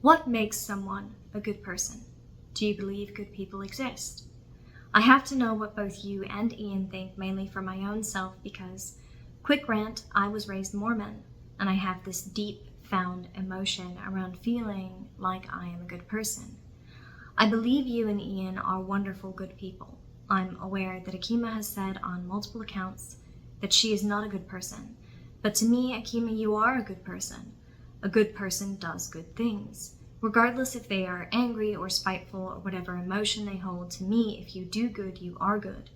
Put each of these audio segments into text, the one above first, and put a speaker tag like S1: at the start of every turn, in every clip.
S1: What makes someone a good person? Do you believe good people exist? I have to know what both you and Ian think, mainly for my own self, because, quick rant, I was raised Mormon, and I have this deep found emotion around feeling like I am a good person. I believe you and Ian are wonderful good people. I'm aware that Akima has said on multiple accounts that she is not a good person, but to me, Akima, you are a good person. A good person does good things. Regardless if they are angry or spiteful or whatever emotion they hold, to me, if you do good, you are good.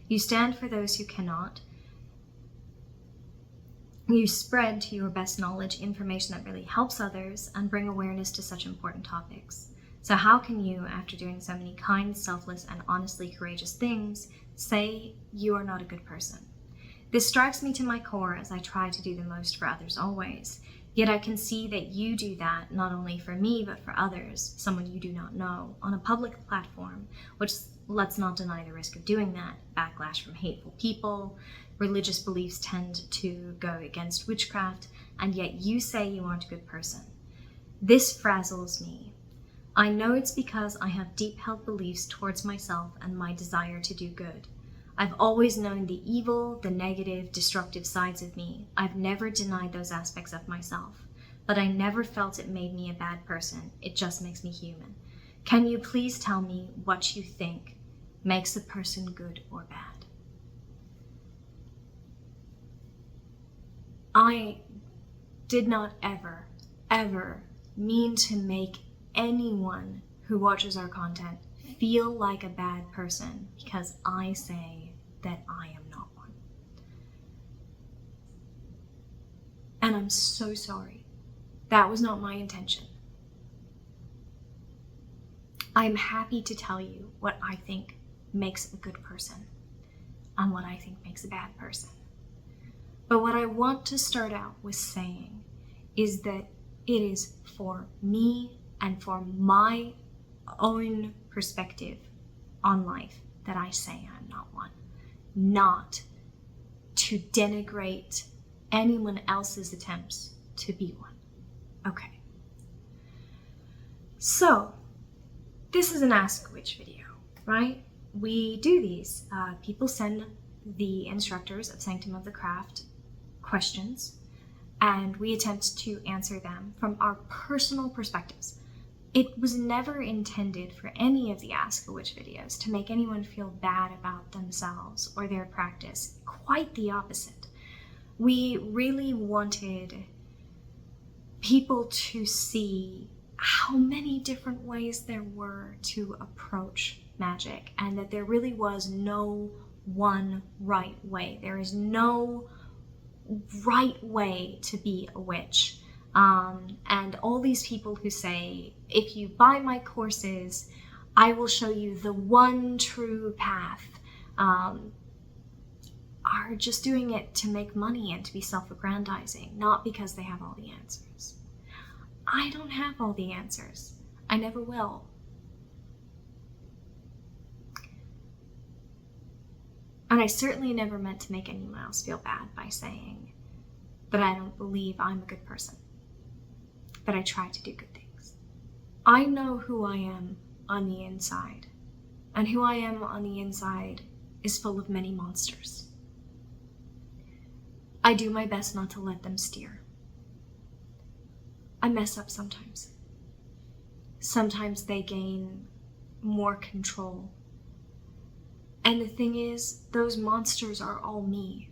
S1: You stand for those who cannot. You spread, to your best knowledge, information that really helps others and bring awareness to such important topics. So how can you, after doing so many kind, selfless, and honestly courageous things, say you are not a good person? This strikes me to my core as I try to do the most for others always. Yet I can see that you do that not only for me, but for others, someone you do not know, on a public platform, which, let's not deny the risk of doing that. Backlash from hateful people, religious beliefs tend to go against witchcraft, and yet you say you aren't a good person. This frazzles me. I know it's because I have deep-held beliefs towards myself and my desire to do good. I've always known the evil, the negative, destructive sides of me. I've never denied those aspects of myself, but I never felt it made me a bad person. It just makes me human. Can you please tell me what you think makes a person good or bad? I did not ever mean to make anyone who watches our content feel like a bad person because I say that I am not one. And I'm so sorry. That was not my intention. I'm happy to tell you what I think makes a good person and what I think makes a bad person. But what I want to start out with saying is that it is for me and for my own perspective on life that I say I'm not one, not to denigrate anyone else's attempts to be one. Okay. So, this is an Ask a Witch video, right? We do these. People send the instructors of Sanctum of the Craft questions, and we attempt to answer them from our personal perspectives. It was never intended for any of the Ask a Witch videos to make anyone feel bad about themselves or their practice. Quite the opposite. We really wanted people to see how many different ways there were to approach magic, and that there really was no one right way. There is no right way to be a witch. And all these people who say, if you buy my courses, I will show you the one true path, are just doing it to make money and to be self-aggrandizing, not because they have all the answers. I don't have all the answers. I never will. And I certainly never meant to make anyone else feel bad by saying that I don't believe I'm a good person, that I try to do good things. I know who I am on the inside, and who I am on the inside is full of many monsters. I do my best not to let them steer. I mess up sometimes. Sometimes they gain more control. And the thing is, those monsters are all me.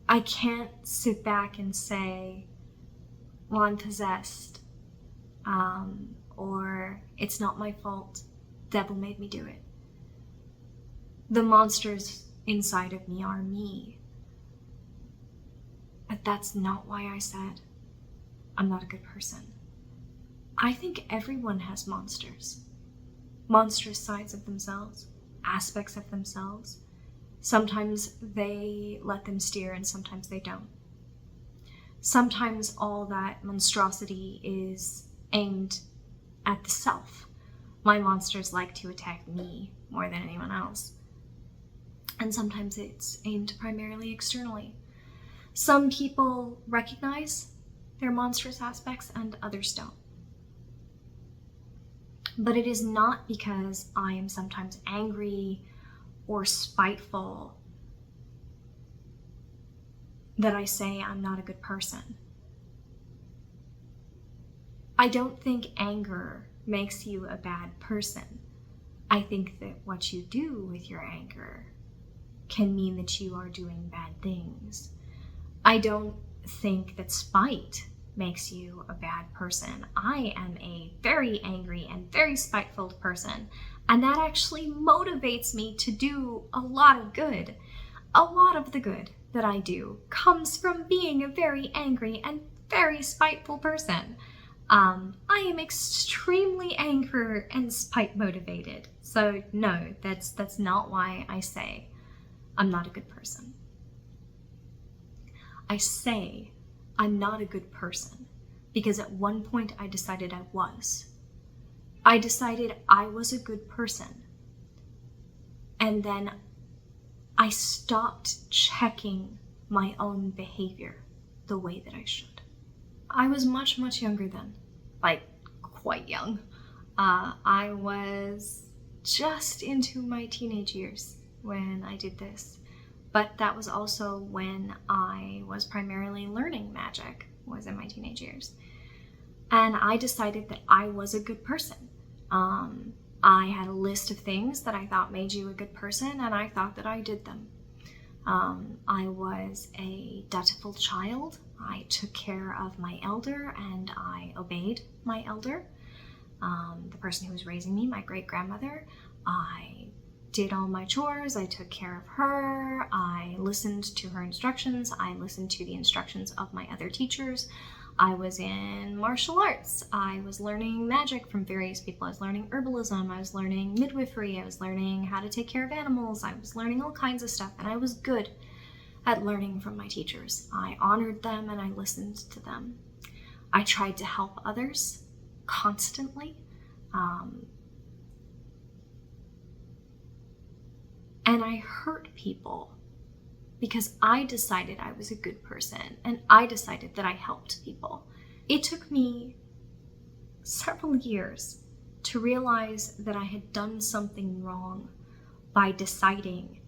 S1: I can't sit back and say, well, I'm possessed, or it's not my fault, devil made me do it. The monsters inside of me are me. But that's not why I said I'm not a good person. I think everyone has monsters. Monstrous sides of themselves, aspects of themselves. Sometimes they let them steer and sometimes they don't. Sometimes all that monstrosity is aimed at the self. My monsters like to attack me more than anyone else. And sometimes it's aimed primarily externally. Some people recognize their monstrous aspects and others don't. But it is not because I am sometimes angry or spiteful that I say I'm not a good person. I don't think anger makes you a bad person. I think that what you do with your anger can mean that you are doing bad things. I don't think that spite makes you a bad person. I am a very angry and very spiteful person, and that actually motivates me to do a lot of good. A lot of the good that I do comes from being a very angry and very spiteful person. I am extremely anger and spite motivated. So no, that's not why I say I'm not a good person. I say I'm not a good person because at one point I decided I was. I decided I was a good person. And then I stopped checking my own behavior the way that I should. I was much, much younger then, like quite young. I was just into my teenage years when I did this, but that was also when I was primarily learning magic, was in my teenage years. And I decided that I was a good person. I had a list of things that I thought made you a good person, and I thought that I did them. I was a dutiful child. I took care of my elder and I obeyed my elder. The person who was raising me, my great-grandmother, I did all my chores, I took care of her, I listened to her instructions, I listened to the instructions of my other teachers. I was in martial arts, I was learning magic from various people, I was learning herbalism, I was learning midwifery, I was learning how to take care of animals, I was learning all kinds of stuff, and I was good at learning from my teachers. I honored them and I listened to them. I tried to help others constantly. And I hurt people because I decided I was a good person and I decided that I helped people. It took me several years to realize that I had done something wrong by deciding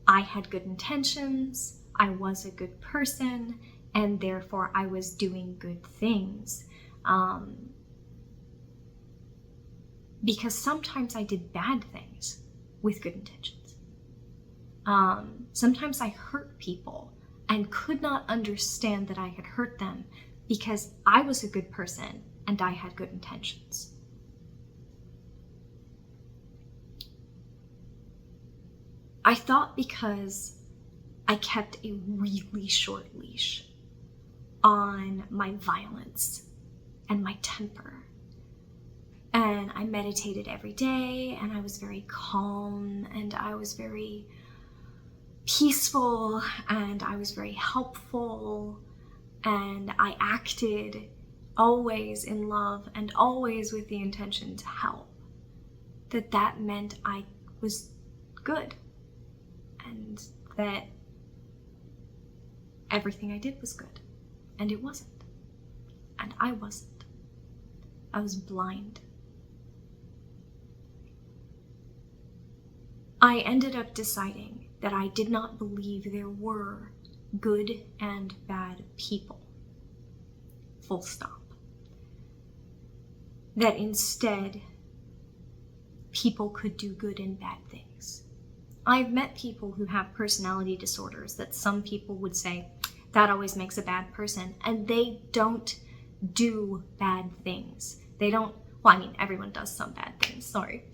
S1: I had good intentions, I was a good person, and therefore I was doing good things. Because sometimes I did bad things with good intentions. Sometimes I hurt people and could not understand that I had hurt them because I was a good person and I had good intentions. I thought because I kept a really short leash on my violence and my temper, and I meditated every day, and I was very calm, and I was very peaceful, and I was very helpful, and I acted always in love and always with the intention to help, that meant I was good, and that everything I did was good, and it wasn't, and I wasn't. I was blind. I ended up deciding that I did not believe there were good and bad people. Full stop. That instead, people could do good and bad things. I've met people who have personality disorders that some people would say, that always makes a bad person, and they don't do bad things. They don't, well, I mean, everyone does some bad things, sorry.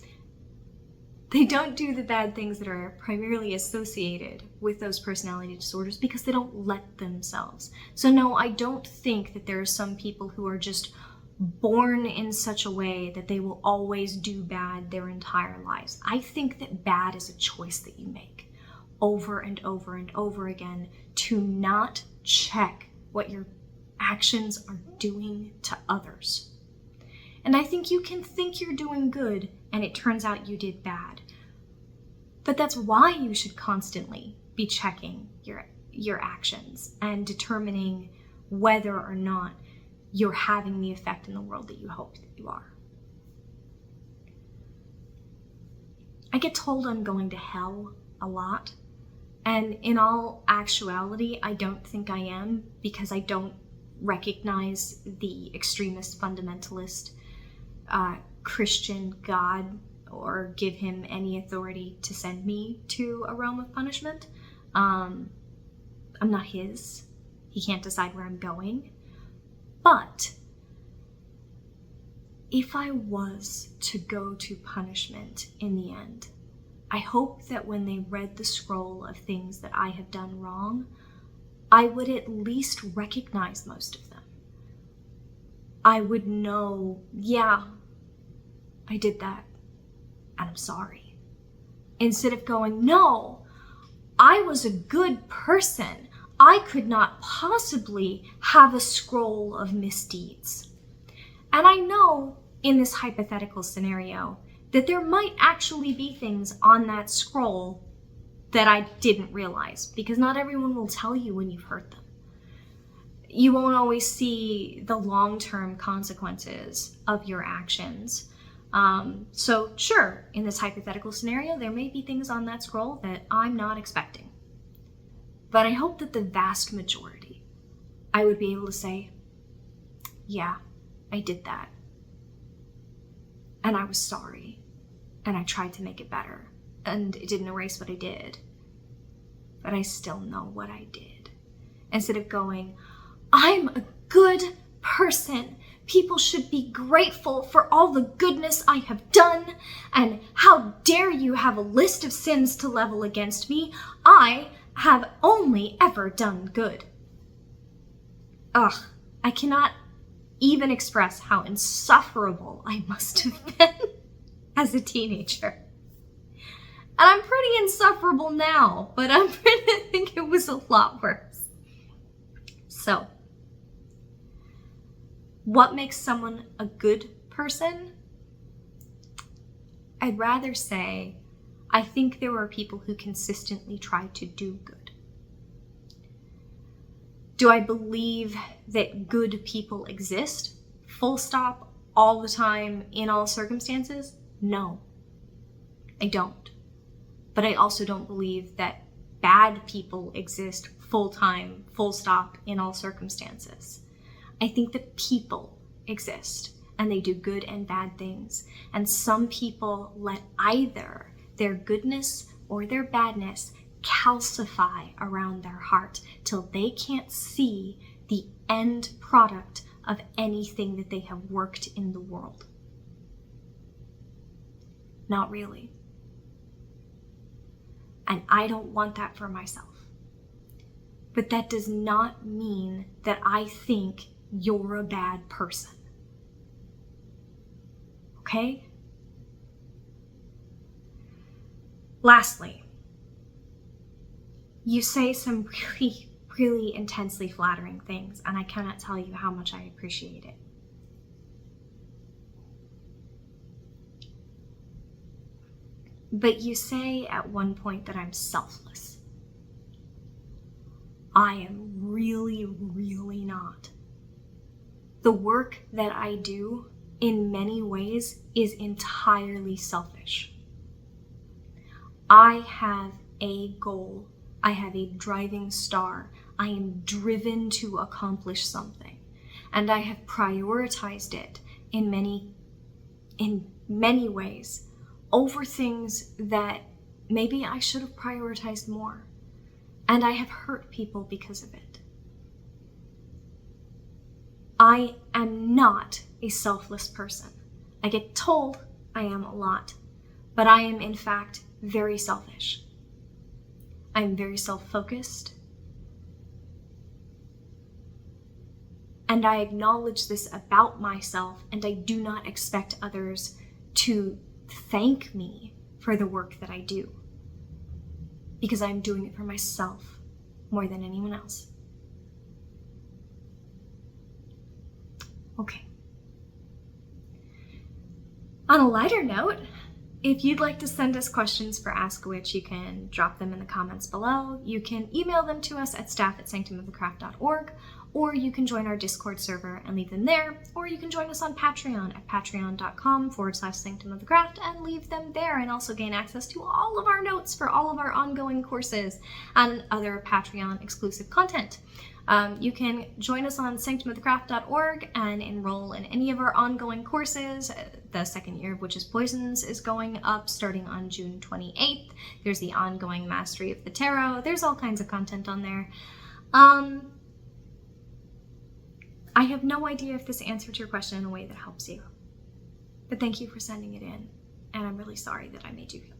S1: They don't do the bad things that are primarily associated with those personality disorders because they don't let themselves. So no, I don't think that there are some people who are just born in such a way that they will always do bad their entire lives. I think that bad is a choice that you make over and over and over again to not check what your actions are doing to others. And I think you can think you're doing good and it turns out you did bad. But that's why you should constantly be checking your actions and determining whether or not you're having the effect in the world that you hope that you are. I get told I'm going to hell a lot. And in all actuality, I don't think I am, because I don't recognize the extremist fundamentalist Christian God or give him any authority to send me to a realm of punishment. I'm not his. He can't decide where I'm going. But if I was to go to punishment in the end, I hope that when they read the scroll of things that I have done wrong, I would at least recognize most of them. I would know, yeah, I did that, and I'm sorry. Instead of going, no, I was a good person. I could not possibly have a scroll of misdeeds. And I know in this hypothetical scenario that there might actually be things on that scroll that I didn't realize, because not everyone will tell you when you've hurt them. You won't always see the long-term consequences of your actions. So sure, in this hypothetical scenario, there may be things on that scroll that I'm not expecting. But I hope that the vast majority, I would be able to say, yeah, I did that. And I was sorry. And I tried to make it better. And it didn't erase what I did. But I still know what I did. Instead of going, I'm a good person. People should be grateful for all the goodness I have done. And how dare you have a list of sins to level against me? I have only ever done good. Ugh, I cannot even express how insufferable I must have been as a teenager. And I'm pretty insufferable now, but I'm pretty think it was a lot worse. So, what makes someone a good person? I'd rather say, I think there are people who consistently try to do good. Do I believe that good people exist? Full stop, all the time, in all circumstances? No, I don't. But I also don't believe that bad people exist full time, full stop, in all circumstances. I think that people exist, and they do good and bad things. And some people let either their goodness or their badness calcify around their heart till they can't see the end product of anything that they have worked in the world. Not really. And I don't want that for myself. But that does not mean that I think you're a bad person. Okay? Lastly, you say some really, really intensely flattering things, and I cannot tell you how much I appreciate it. But you say at one point that I'm selfless. I am really, really not. The work that I do, in many ways, is entirely selfish. I have a goal. I have a driving star. I am driven to accomplish something. And I have prioritized it in many ways over things that maybe I should have prioritized more. And I have hurt people because of it. I am not a selfless person. I get told I am a lot, but I am in fact very selfish. I am very self-focused. And I acknowledge this about myself, and I do not expect others to thank me for the work that I do, because I'm doing it for myself more than anyone else. Okay. On a lighter note, if you'd like to send us questions for Ask a Witch, you can drop them in the comments below. You can email them to us at staff@sanctumofthecraft.org, or you can join our Discord server and leave them there, or you can join us on Patreon at patreon.com/Sanctum of the Craft and leave them there, and also gain access to all of our notes for all of our ongoing courses and other Patreon exclusive content. You can join us on sanctumofthecraft.org and enroll in any of our ongoing courses. The second year of Witches' Poisons is going up starting on June 28th. There's the ongoing Mastery of the Tarot. There's all kinds of content on there. I have no idea if this answered your question in a way that helps you, but thank you for sending it in, and I'm really sorry that I made you feel